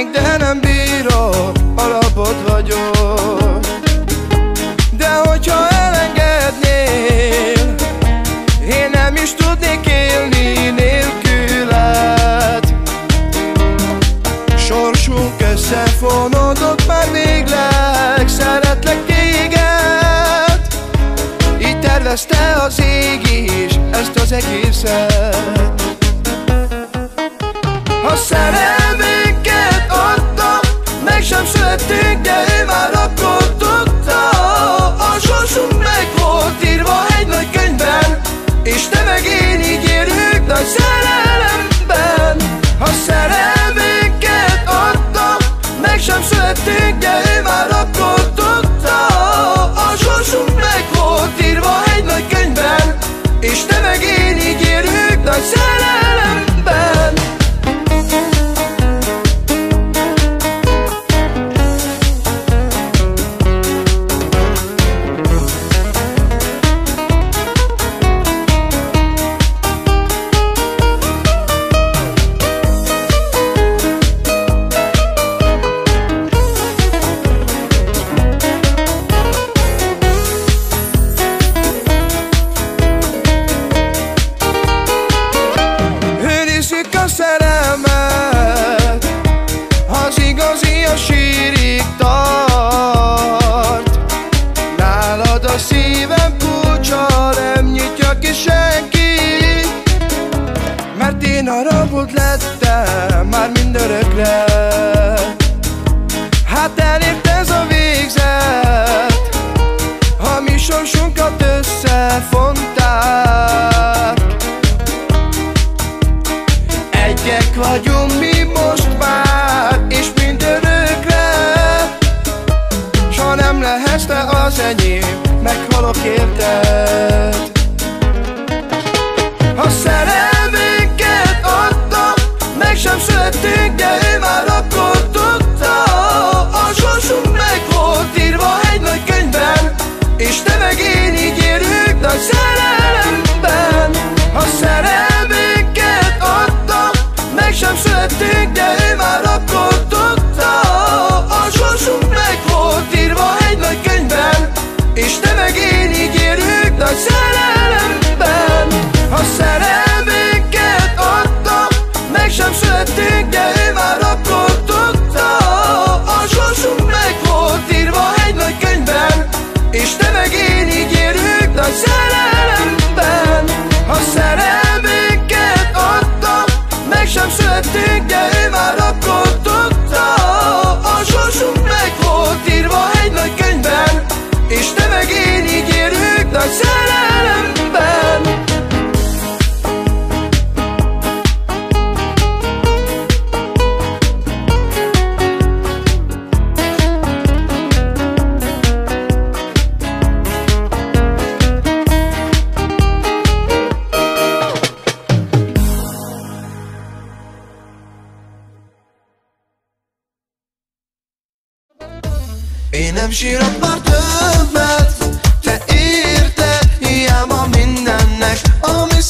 Szeretnék, de nem bírok, alapot vagyok. De hogyha elengednél, én nem is tudnék élni nélküled. Sorsunk összefonódott már végleg, szeretlek téged. Így tervezte az ég is ezt az egészet. Ha szerelmünket adta, meg sem születtünk, de ő már akkor tudta. A sorsunk meg volt írva egy nagy könyvben, és te meg én így élünk nagy szerelemben. Ha szerelmünket adta, meg sem születtünk, de ő már akkor tudta. A sorsunk meg volt írva egy nagy könyvben, és te meg én így élünk nagy szerelemben. A szerelmet, az igazi a sírig tart. Nálad a szívem kulcsa nem nyitja ki senki, mert én a rabod lettem már mindörökre. Hát elért ez a végzet, ha mi sorsunkat összefonták. Egyek vagyunk mi most már, és mindörökre. S ha nem lehetsz te az enyém, meghalok érted. Ha szerelmünket adta, meg sem születtünk, de ő már akkor tudta. A sorsunk meg volt írva egy nagy könyvben, és te meg én így élünk nagy szerelemben. Ha szerelmünket adta, meg sem születtünk, de ő már akkor tudta. A sorsunk meg volt írva egy nagy könyvben, és te meg én így élünk nagy szerelemben. Ha szerelmünket adta, meg sem születtünk, de ő már akkor tudta. A sorsunk meg volt írva egy nagy könyvben, és te meg én így élünk nagy szerelemben. Ha szerelmünket adta, meg sem születtünk, de ő már akkor tudta. A sorsunk meg volt írva egy nagy könyvben, és te meg én így élünk nagy szerelemben. Én nem sírok már többet, te érted, hiába mindennek, ami